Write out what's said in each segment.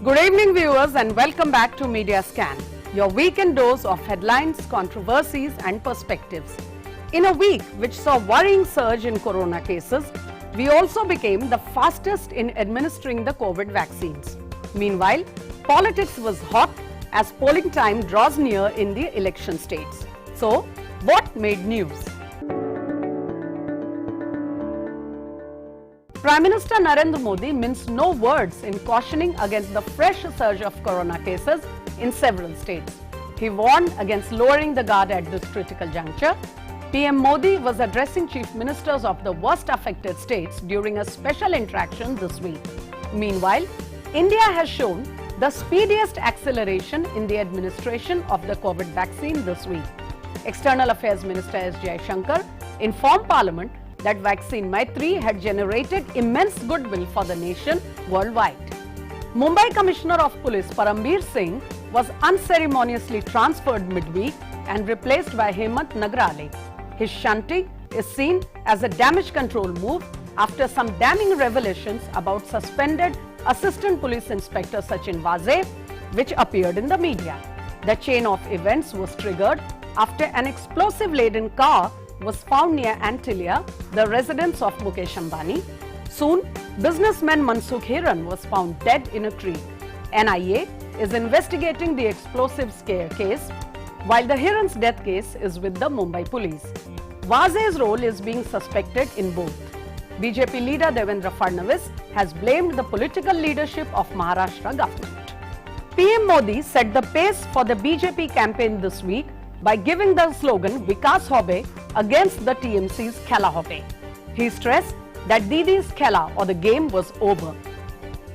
Good evening viewers and welcome back to Media Scan, your weekend dose of headlines, controversies and perspectives. In a week which saw worrying surge in corona cases, we also became the fastest in administering the COVID vaccines. Meanwhile, politics was hot as polling time draws near in the election states. So, what made news? Prime Minister Narendra Modi minced no words in cautioning against the fresh surge of corona cases in several states. He warned against lowering the guard at this critical juncture. PM Modi was addressing chief ministers of the worst affected states during a special interaction this week. Meanwhile, India has shown the speediest acceleration in the administration of the COVID vaccine this week. External Affairs Minister S. Jaishankar informed Parliament that vaccine Maitri had generated immense goodwill for the nation worldwide. Mumbai Commissioner of Police Parambir Singh was unceremoniously transferred midweek and replaced by Hemant Nagrale. His shunting is seen as a damage control move after some damning revelations about suspended Assistant Police Inspector Sachin Vaze, which appeared in the media. The chain of events was triggered after an explosive-laden car was found near Antilia, the residence of Mukesh Ambani. Soon, businessman Mansukh Hiran was found dead in a tree. NIA is investigating the explosive scare case, while the Hiran's death case is with the Mumbai police. Vaze's role is being suspected in both. BJP leader Devendra Fadnavis has blamed the political leadership of Maharashtra government. PM Modi set the pace for the BJP campaign this week by giving the slogan Vikas Hobe against the TMC's Khela Hobe. He stressed that Didi's Khela or the game was over.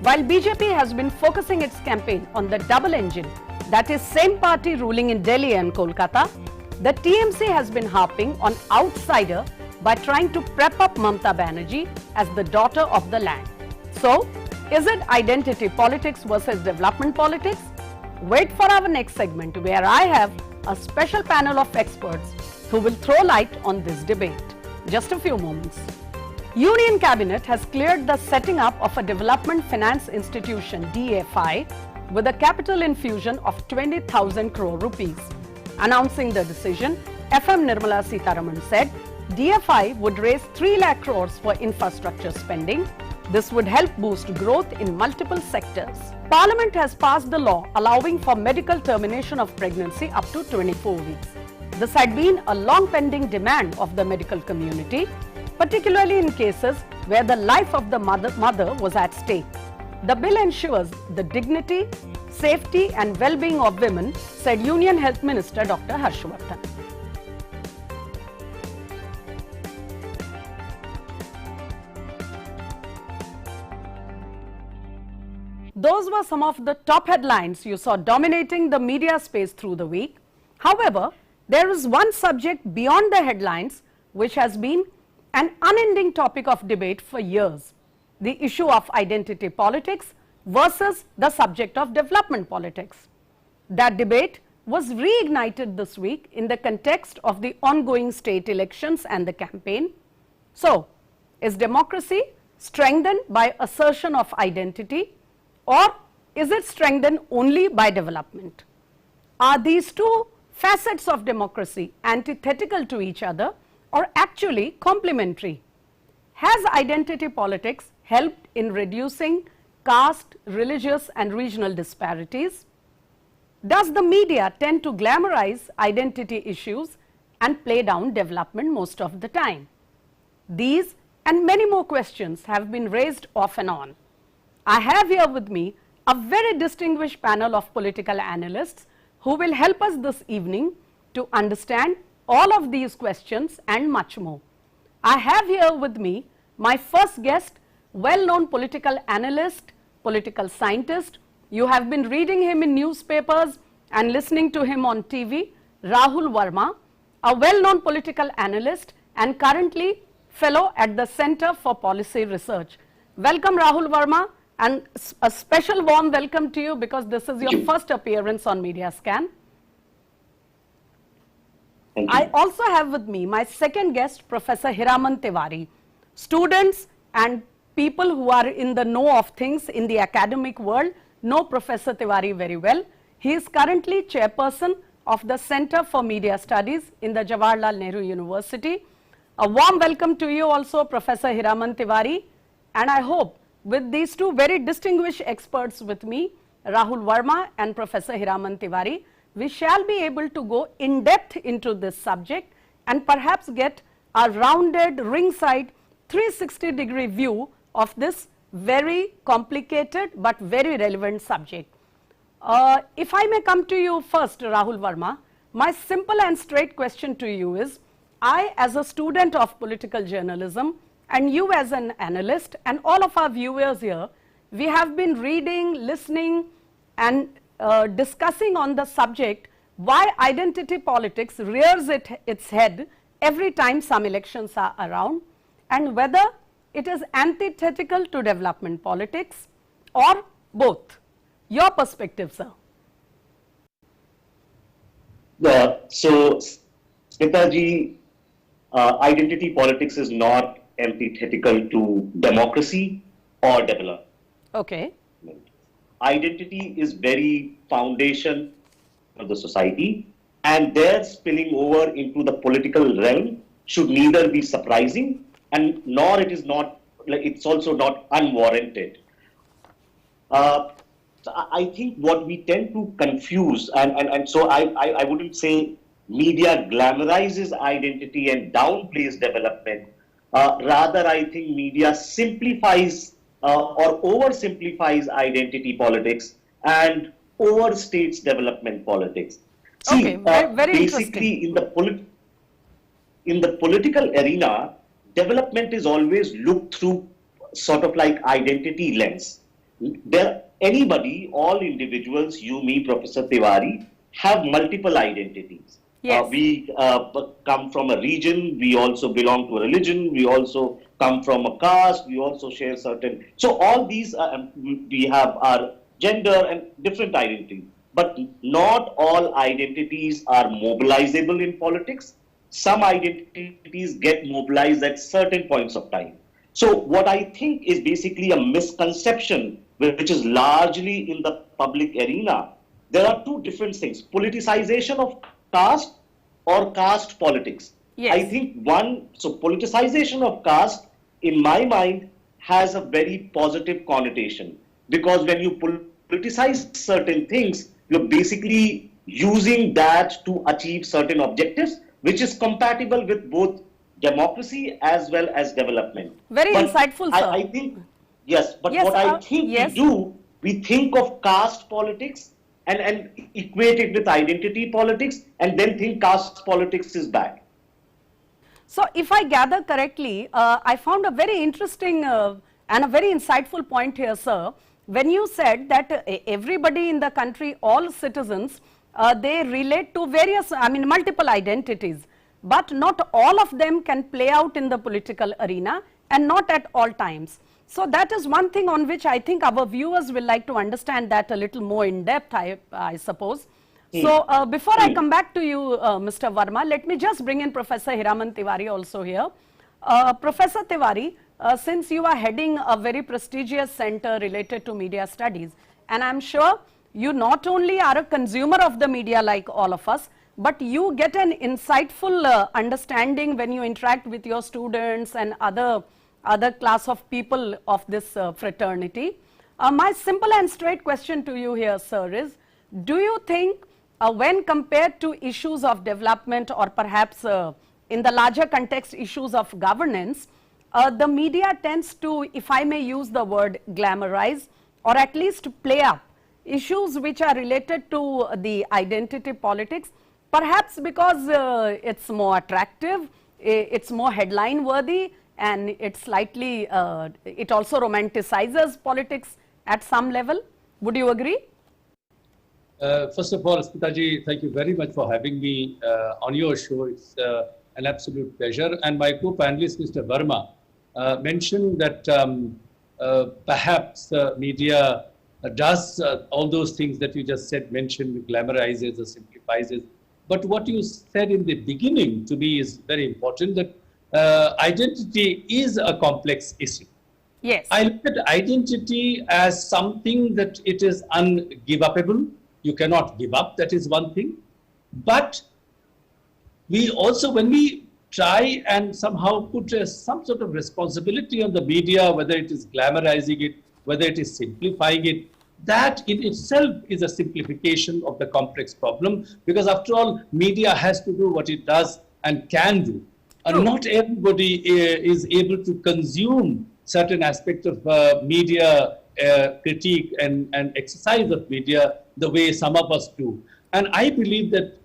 While BJP has been focusing its campaign on the double engine, that is same party ruling in Delhi and Kolkata, the TMC has been harping on outsider by trying to prep up Mamata Banerjee as the daughter of the land. So, is it identity politics versus development politics? Wait for our next segment where I have a special panel of experts who will throw light on this debate. Just a few moments. Union Cabinet has cleared the setting up of a development finance institution DFI with a capital infusion of 20,000 crore rupees. Announcing the decision, FM Nirmala Sitharaman said DFI would raise 3 lakh crores for infrastructure spending. This would help boost growth in multiple sectors. Parliament has passed the law allowing for medical termination of pregnancy up to 24 weeks. This had been a long pending demand of the medical community, particularly in cases where the life of the mother was at stake. The bill ensures the dignity, safety and well-being of women, said Union Health Minister Dr. Harshvardhan. Those were some of the top headlines you saw dominating the media space through the week. However, there is one subject beyond the headlines which has been an unending topic of debate for years: the issue of identity politics versus the subject of development politics. That debate was reignited this week in the context of the ongoing state elections and the campaign. So, is democracy strengthened by assertion of identity, or is it strengthened only by development? Are these two facets of democracy antithetical to each other or actually complementary? Has identity politics helped in reducing caste, religious and regional disparities? Does the media tend to glamorize identity issues and play down development most of the time? These and many more questions have been raised off and on. I have here with me a very distinguished panel of political analysts who will help us this evening to understand all of these questions and much more. I have here with me my first guest, well-known political analyst, political scientist. You have been reading him in newspapers and listening to him on TV, Rahul Verma, a well-known political analyst and currently fellow at the Center for Policy Research. Welcome Rahul Verma, and a special warm welcome to you because this is your first appearance on Media Scan. I also have with me my second guest, Professor Hiraman Tiwari. Students and people who are in the know of things in the academic world know Professor Tiwari very well. He is currently chairperson of the Center for Media Studies in the Jawaharlal Nehru University. A warm welcome to you also, Professor Hiraman Tiwari, and I hope with these two very distinguished experts with me, Rahul Verma and Professor Hiraman Tiwari, we shall be able to go in depth into this subject and perhaps get a rounded, ringside, 360-degree view of this very complicated but very relevant subject. If I may come to you first, Rahul Verma, my simple and straight question to you is, I as a student of political journalism and you as an analyst and all of our viewers here, we have been reading, listening and discussing on the subject why identity politics rears its head every time some elections are around, and whether it is antithetical to development politics or both. Your perspective, sir. So, Smitaji, identity politics is not antithetical to democracy or development. Okay. Identity is very foundation of the society, and their spilling over into the political realm should neither be surprising and nor it's also not unwarranted. I think what we tend to confuse, and so I wouldn't say media glamorizes identity and downplays development. Rather, I think media simplifies or oversimplifies identity politics and overstates development politics. See, okay, very basically in the political arena, development is always looked through sort of like identity lens. Anybody, all individuals, you, me, Professor Tiwari, have multiple identities. Yes. We come from a region, we also belong to a religion, we also come from a caste, we also share certain. So all these, we have our gender and different identities. But not all identities are mobilizable in politics. Some identities get mobilized at certain points of time. So what I think is basically a misconception, which is largely in the public arena. There are two different things: politicization of caste or caste politics. Yes. I think politicization of caste, in my mind, has a very positive connotation, because when you politicize certain things, you're basically using that to achieve certain objectives, which is compatible with both democracy as well as development. Very insightful, sir. I think, yes, but yes, what I think yes. we think of caste politics and equate it with identity politics, and then think caste politics is bad. So, if I gather correctly, I found a very interesting and a very insightful point here, sir, when you said that everybody in the country, all citizens, they relate to multiple identities, but not all of them can play out in the political arena and not at all times. So that is one thing on which I think our viewers will like to understand that a little more in depth, I suppose. So before I come back to you, Mr. Verma, let me just bring in Professor Hiraman Tiwari also here. Professor Tiwari, since you are heading a very prestigious center related to media studies, and I'm sure you not only are a consumer of the media like all of us, but you get an insightful understanding when you interact with your students and other class of people of this fraternity. My simple and straight question to you here, sir, is, do you think when compared to issues of development or perhaps in the larger context issues of governance, the media tends to, if I may use the word, glamorize or at least play up issues which are related to the identity politics, perhaps because it's more attractive, it's more headline worthy, and it's slightly, it also romanticizes politics at some level. Would you agree? First of all, Smitaji, thank you very much for having me on your show. It's an absolute pleasure. And my co-panelist, Mr. Verma, mentioned that perhaps media does all those things that you just said, mentioned, glamorizes or simplifies. But what you said in the beginning to me is very important, that identity is a complex issue. Yes. I look at identity as something that it is ungiveupable. You cannot give up. That is one thing. But we also, when we try and somehow put some sort of responsibility on the media, whether it is glamorizing it, whether it is simplifying it, that in itself is a simplification of the complex problem, because after all, media has to do what it does and can do. And not everybody is able to consume certain aspects of media critique and exercise of media the way some of us do. And I believe that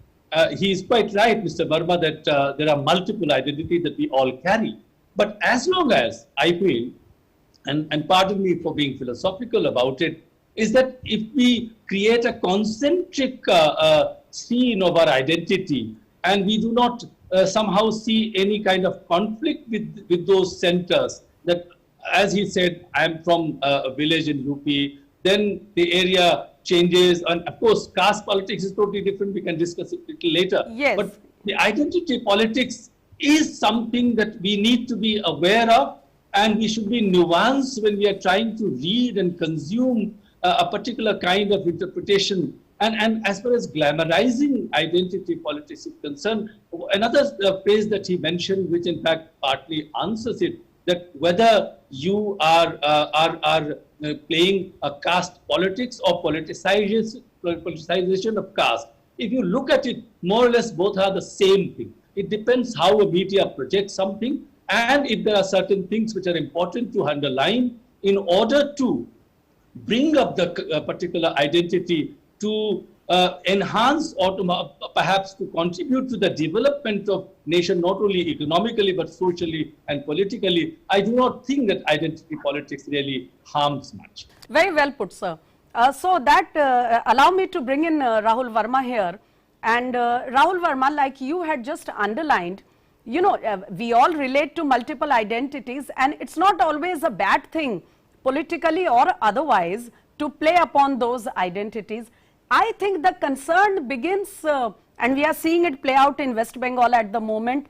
he is quite right, Mr. Verma, that there are multiple identities that we all carry. But as long as I feel, and pardon me for being philosophical about it, is that if we create a concentric scene of our identity and we do not somehow see any kind of conflict with those centers, that as he said, I'm from a village in UP, then the area changes, and of course caste politics is totally different, we can discuss it a little later. Yes. But the identity politics is something that we need to be aware of, and we should be nuanced when we are trying to read and consume a particular kind of interpretation. And as far as glamorizing identity politics is concerned, another phrase that he mentioned, which in fact partly answers it, that whether you are playing a caste politics or politicization of caste, if you look at it, more or less both are the same thing. It depends how a media projects something, and if there are certain things which are important to underline in order to bring up the particular identity to enhance or to perhaps to contribute to the development of nation, not only economically but socially and politically. I do not think that identity politics really harms much. Very well put, sir. So that allow me to bring in Rahul Verma here. And Rahul Verma, like you had just underlined, you know, we all relate to multiple identities, and it's not always a bad thing, politically or otherwise, to play upon those identities. I think the concern begins, and we are seeing it play out in West Bengal at the moment,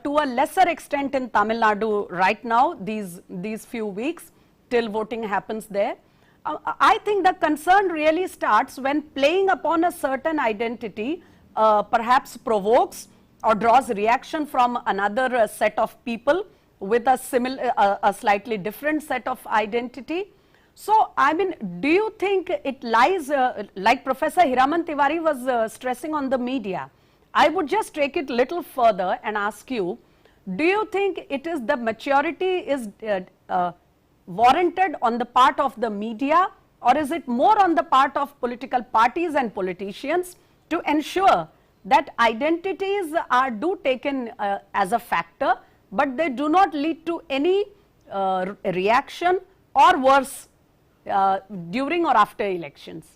to a lesser extent in Tamil Nadu right now, these few weeks, till voting happens there. I think the concern really starts when playing upon a certain identity perhaps provokes or draws reaction from another set of people with a slightly different set of identity. So, I mean, do you think it lies, like Professor Hiraman Tiwari was stressing on the media, I would just take it little further and ask you, do you think it is the maturity is warranted on the part of the media, or is it more on the part of political parties and politicians to ensure that identities are taken as a factor, but they do not lead to any reaction or worse during or after elections?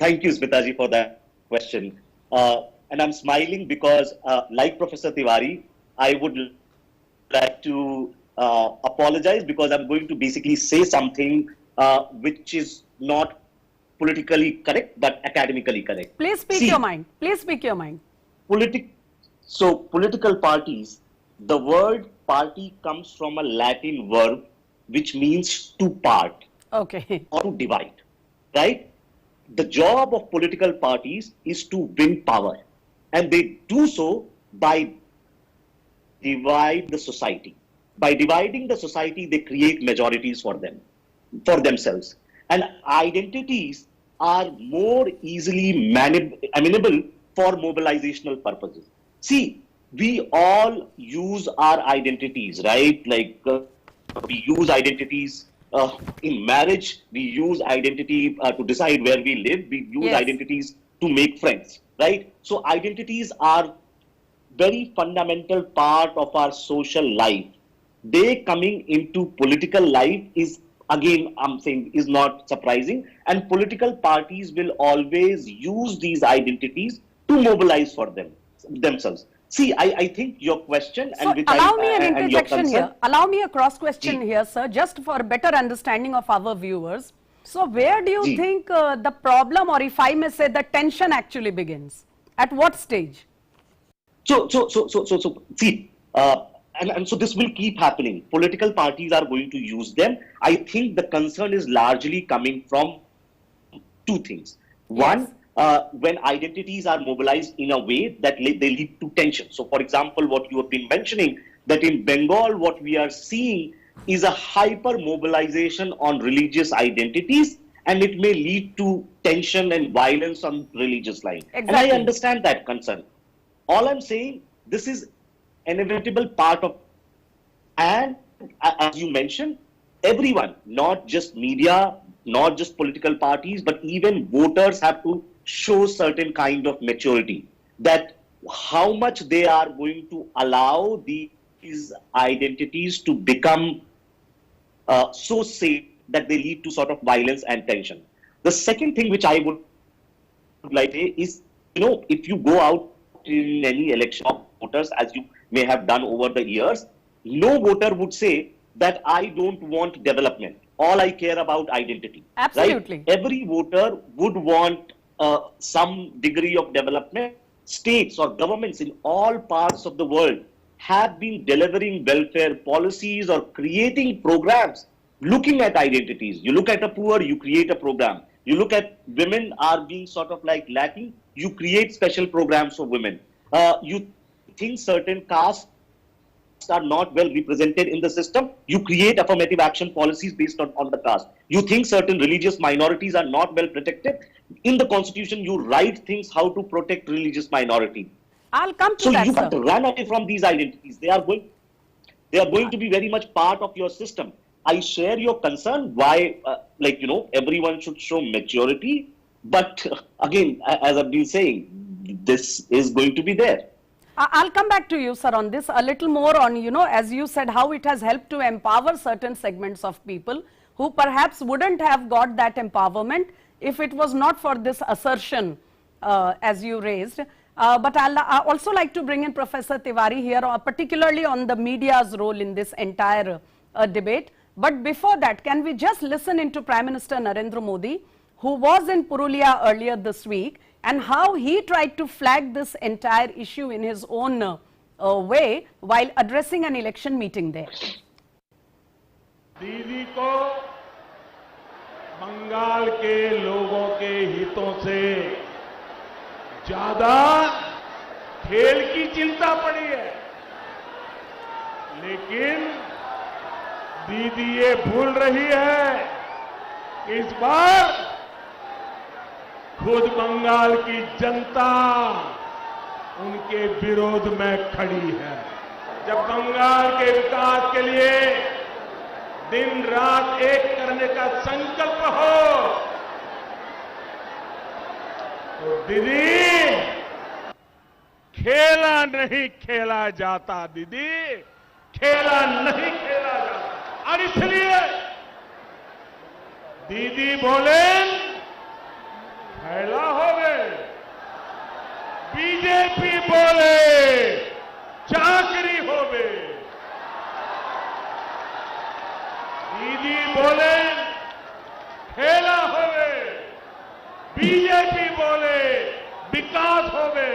Thank you, Smitaji, for that question. And I'm smiling because, like Professor Tiwari, I would like to apologize because I'm going to basically say something which is not politically correct, but academically correct. Please speak your mind. Please speak your mind. So, political parties, the word party comes from a Latin verb which means to part. Okay. Or to divide, right? The job of political parties is to win power, and they do so by divide the society. By dividing the society, they create majorities for themselves. And identities are more easily amenable for mobilizational purposes. See, we all use our identities, right? Like we use identities in marriage, we use identity to decide where we live, we use identities to make friends, right? So identities are very fundamental part of our social life. They coming into political life is, again, I'm saying, is not surprising, and political parties will always use these identities to mobilize for themselves. See, I think your question so and allow me an interjection here. Allow me a cross question here, sir, just for better understanding of our viewers. So where do you think the problem, or if I may say, the tension actually begins? At what stage? So see, and so this will keep happening. Political parties are going to use them. I think the concern is largely coming from two things. One, when identities are mobilized in a way that they lead to tension. So, for example, what you have been mentioning, that in Bengal, what we are seeing is a hyper mobilization on religious identities, and it may lead to tension and violence on religious lines. And I understand that concern. All I'm saying, this is an inevitable part of, and as you mentioned, everyone, not just media, not just political parties, but even voters have to show certain kind of maturity, that how much they are going to allow these identities to become so safe that they lead to sort of violence and tension. The second thing which I would like to say is, if you go out in any election of voters, as you may have done over the years, no voter would say that I don't want development. All I care about identity. Absolutely. Right? Every voter would want some degree of development. States or governments in all parts of the world have been delivering welfare policies or creating programs looking at identities. You look at a poor, you create a program. You look at women are being sort of like lacking, you create special programs for women. You think certain castes are not well represented in the system, you create affirmative action policies based on the caste. You think certain religious minorities are not well protected, in the constitution you write things how to protect religious minority. I'll come to so that, you sir. have to run away from these identities. They are going to be very much part of your system. I share your concern why, everyone should show maturity. But again, as I've been saying, this is going to be there. I'll come back to you, sir, on this a little more on, as you said, how it has helped to empower certain segments of people who perhaps wouldn't have got that empowerment if it was not for this assertion as you raised. But I'll also like to bring in Professor Tiwari here, particularly on the media's role in this entire debate. But before that, can we just listen into Prime Minister Narendra Modi, who was in Purulia earlier this week, and how he tried to flag this entire issue in his own way while addressing an election meeting there. दीदी को बंगाल के लोगों के हितों से ज्यादा खेल की चिंता पड़ी है, लेकिन दीदी ये भूल रही है कि इस बार खुद बंगाल की जनता उनके विरोध में खड़ी है। जब बंगाल के विकास के लिए दिन रात एक करने का संकल्प हो, तो दीदी खेला नहीं खेला जाता, दीदी खेला नहीं खेला जाता। और इसलिए दीदी बोले खेला होवे, बीजेपी बोले चाकरी होवे, दीदी बोले खेला होवे, बीजेपी बोले विकास होवे।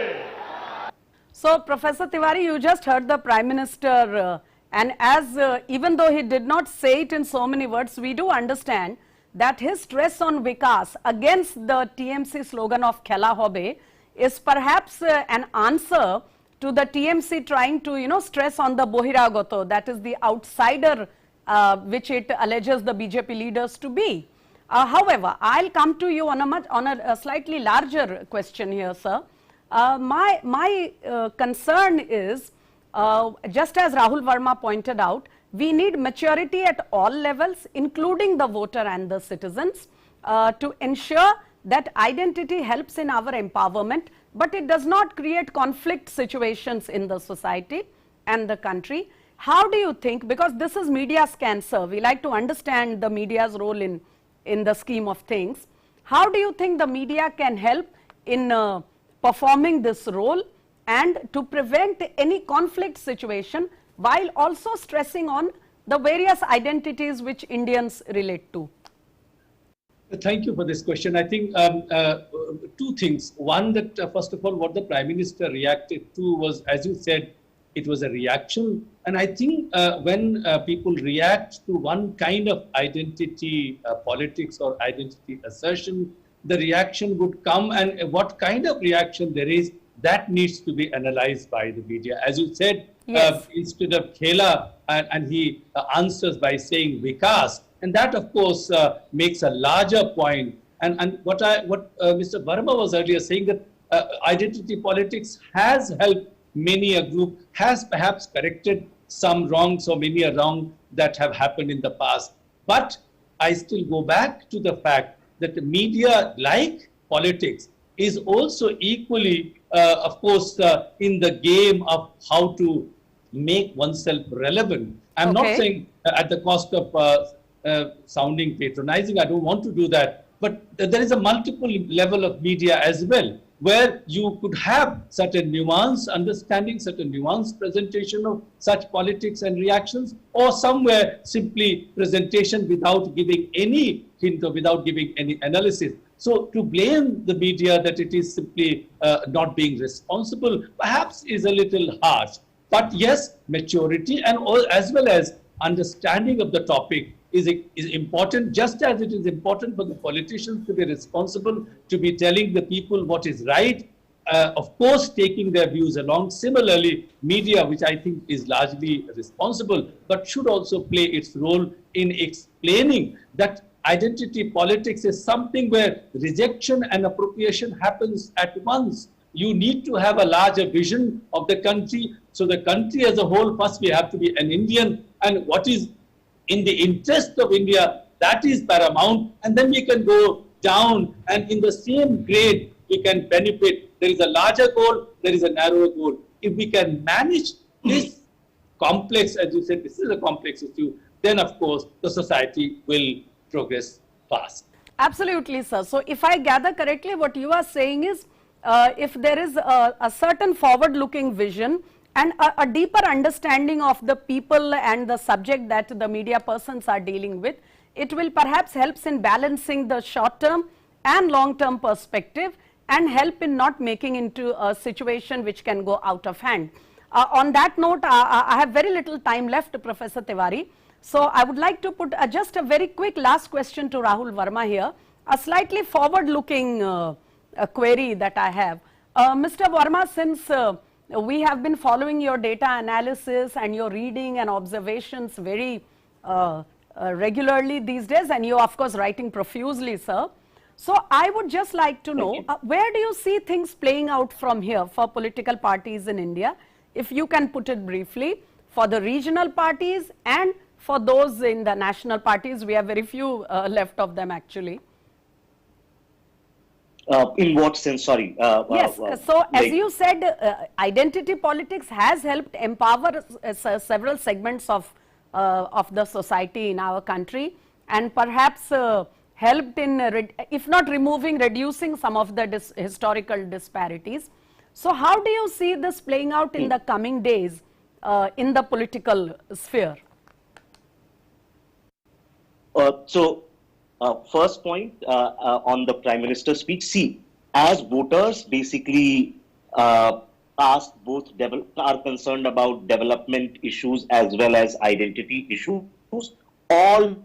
So, Professor Tiwari, you just heard the Prime Minister and as even though he did not say it in so many words, we do understand that his stress on Vikas against the TMC slogan of Khela Hobe is perhaps an answer to the TMC trying to, stress on the Bohiragoto, that is the outsider which it alleges the BJP leaders to be. However, I'll come to you on a slightly larger question here, sir. My concern is, just as Rahul Verma pointed out, we need maturity at all levels, including the voter and the citizens, to ensure that identity helps in our empowerment, but it does not create conflict situations in the society and the country. How do you think, because this is media's cancer, we like to understand the media's role in the scheme of things. How do you think the media can help in performing this role and to prevent any conflict situation while also stressing on the various identities which Indians relate to? Thank you for this question. I think two things. One, that first of all, what the Prime Minister reacted to was, as you said, it was a reaction. And I think when people react to one kind of identity politics or identity assertion, the reaction would come, and what kind of reaction there is, that needs to be analyzed by the media. As you said, Yes. instead of Khela, and he answers by saying Vikas, and that of course makes a larger point. And what Mr. Verma was earlier saying, that identity politics has helped many a group, has perhaps corrected some wrongs or many a wrong that have happened in the past. But I still go back to the fact that the media, like politics, is also equally, of course, in the game of how to make oneself relevant. I'm not Okay. saying at the cost of sounding patronizing. I don't want to do that. But there is a multiple level of media as well, where you could have certain nuanced understanding, certain nuanced presentation of such politics and reactions, or somewhere simply presentation without giving any hint or without giving any analysis. So to blame the media that it is simply not being responsible perhaps is a little harsh. But yes, maturity and all, as well as understanding of the topic is important, just as it is important for the politicians to be responsible, to be telling the people what is right, of course taking their views along. Similarly, media, which I think is largely responsible, but should also play its role in explaining that identity politics is something where rejection and appropriation happens at once. You need to have a larger vision of the country. So the country as a whole, first we have to be an Indian, and what is in the interest of India, that is paramount. And then we can go down, and in the same grade, we can benefit. There is a larger goal, there is a narrower goal. If we can manage this complex, as you said, this is a complex issue, then of course the society will progress fast. Absolutely, sir. So if I gather correctly, what you are saying is, if there is a certain forward-looking vision and a deeper understanding of the people and the subject that the media persons are dealing with, it will perhaps helps in balancing the short-term and long-term perspective and help in not making into a situation which can go out of hand. On that note, I have very little time left, Professor Tiwari. So I would like to put just a very quick last question to Rahul Verma here, a slightly forward-looking query that I have. Mr. Verma, since we have been following your data analysis and your reading and observations very regularly these days, and you of course writing profusely, sir. So I would just like to know, where do you see things playing out from here for political parties in India? If you can put it briefly, for the regional parties and for those in the national parties. We have very few left of them actually. In what sense? Sorry. Yes. So as you said, identity politics has helped empower several segments of the society in our country, and perhaps helped in, if not removing, reducing some of the historical disparities. So how do you see this playing out in the coming days in the political sphere? First point on the Prime Minister's speech. See, as voters basically are concerned about development issues as well as identity issues, all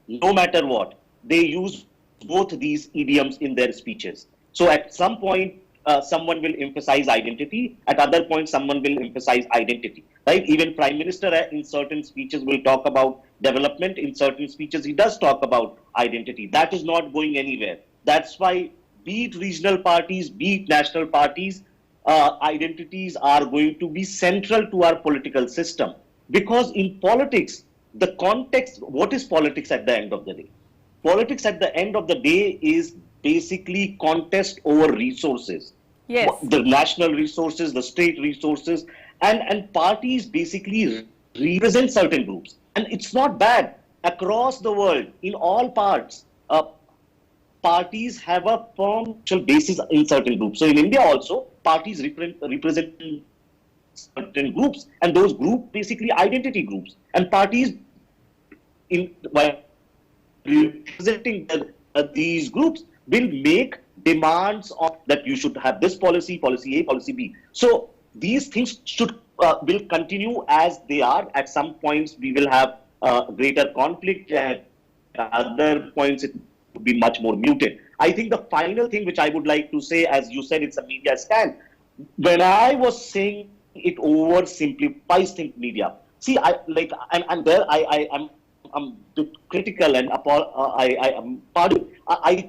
no matter what, they use both these idioms in their speeches. So at some point, someone will emphasize identity. At other points, someone will emphasize identity. Right? Even Prime Minister in certain speeches will talk about development. In certain speeches, he does talk about identity. That is not going anywhere. That's why, be it regional parties, be it national parties, identities are going to be central to our political system. Because in politics, the context, what is politics at the end of the day? Politics at the end of the day is basically contest over resources. Yes. The national resources, the state resources, and parties basically represent certain groups. And it's not bad. Across the world, in all parts, parties have a firm basis in certain groups. So in India also, parties represent certain groups, and those groups basically identity groups. And parties, by representing these groups, will make demands of that you should have this policy, policy A, policy B. So these things will continue as they are. At some points, we will have greater conflict. At other points, it will be much more muted. I think the final thing which I would like to say, as you said, it's a media stand. When I was saying it oversimplifies think media. See, I'm there. I'm a bit critical, and I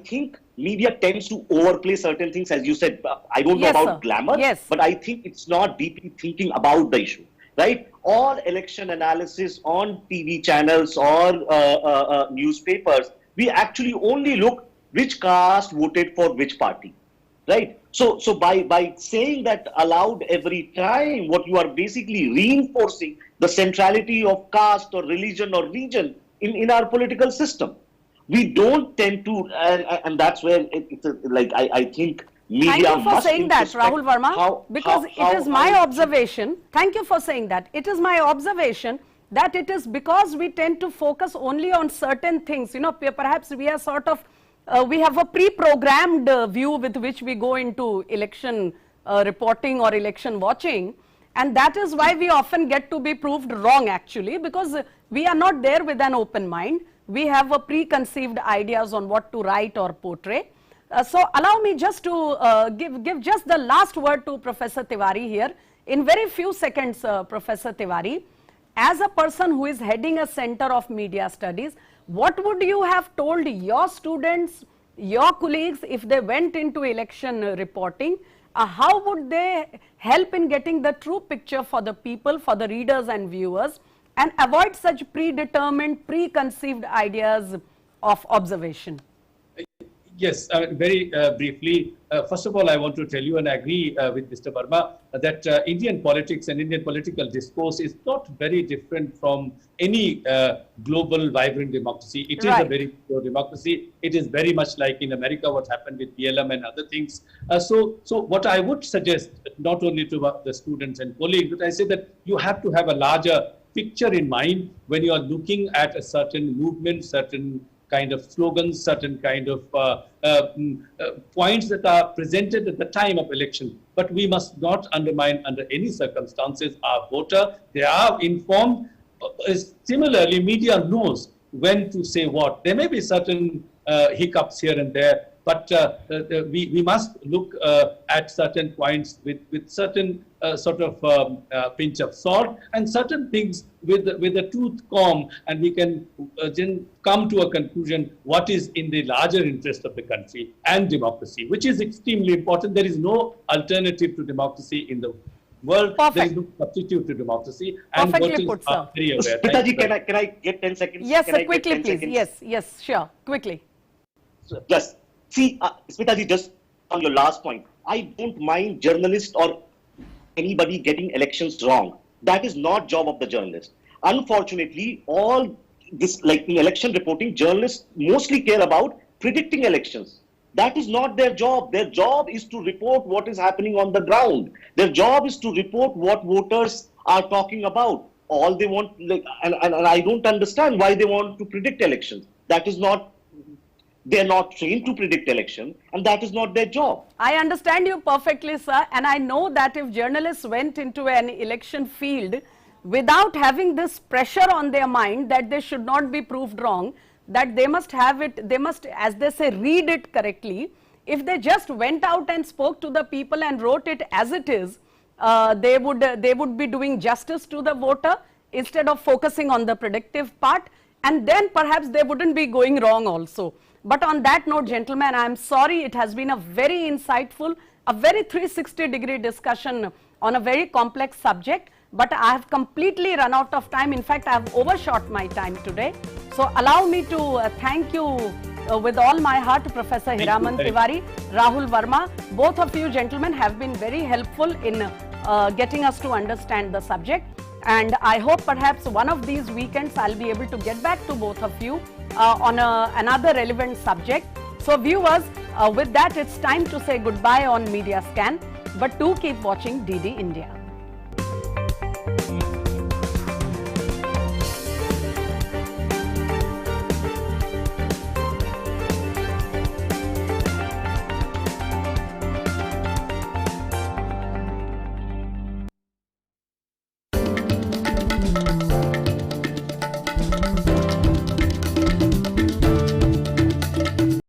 think media tends to overplay certain things, as you said. I don't know Yes, about sir. glamour, Yes. but I think it's not deeply thinking about the issue, right? All election analysis on TV channels or newspapers, we actually only look which caste voted for which party, right? So by saying that aloud every time, what you are basically reinforcing the centrality of caste or religion or region in our political system. We don't tend to, and that's where I think media Thank you for must saying that, introspect Rahul Verma, because it is my observation. Thank you for saying that. It is my observation that it is because we tend to focus only on certain things. You know, perhaps we are sort of, we have a pre-programmed view with which we go into election reporting or election watching. And that is why we often get to be proved wrong, actually, because we are not there with an open mind. We have a preconceived ideas on what to write or portray. So allow me just to give just the last word to Professor Tiwari here. In very few seconds, Professor Tiwari, as a person who is heading a center of media studies, what would you have told your students, your colleagues, if they went into election reporting? How would they help in getting the true picture for the people, for the readers and viewers, and avoid such predetermined, preconceived ideas of observation? Yes, very briefly. First of all, I want to tell you, and I agree with Mr. Verma, that Indian politics and Indian political discourse is not very different from any global vibrant democracy. It is a very pure democracy. It is very much like in America, what happened with BLM and other things. So what I would suggest, not only to the students and colleagues, but I say that you have to have a larger picture in mind when you are looking at a certain movement, certain kind of slogans, certain kind of points that are presented at the time of election. But we must not undermine under any circumstances our voter. They are informed. Similarly, media knows when to say what. There may be certain hiccups here and there, but we must look at certain points with certain sort of pinch of salt, and certain things with a tooth comb, and we can then come to a conclusion what is in the larger interest of the country and democracy, which is extremely important. There is no alternative to democracy in the world. Perfect. There is no substitute to democracy. Perfectly And put, are sir. very aware. Smitaji, can I get 10 seconds? Yes, Can I sir, get quickly, 10 please. seconds? Yes, sure, quickly. Yes. See, Smitaji, just on your last point, I don't mind journalists or anybody getting elections wrong. That is not job of the journalist. Unfortunately, all this, like in election reporting, journalists mostly care about predicting elections. That is not their job. Their job is to report what is happening on the ground. Their job is to report what voters are talking about. All they want, and I don't understand why they want to predict elections. That is not, they're not trained to predict election, and that is not their job. I understand you perfectly, sir, and I know that if journalists went into an election field without having this pressure on their mind that they should not be proved wrong, that they must have it, they must, as they say, read it correctly. If they just went out and spoke to the people and wrote it as it is, they would be doing justice to the voter instead of focusing on the predictive part, and then perhaps they wouldn't be going wrong also. But on that note, gentlemen, I'm sorry, it has been a very insightful, a very 360-degree discussion on a very complex subject, but I have completely run out of time. In fact, I have overshot my time today. So allow me to thank you with all my heart, Professor Hiraman Tiwari, Rahul Verma. Both of you gentlemen have been very helpful in getting us to understand the subject. And I hope perhaps one of these weekends I'll be able to get back to both of you on another relevant subject. So viewers, with that it's time to say goodbye on Media Scan, but do keep watching DD India.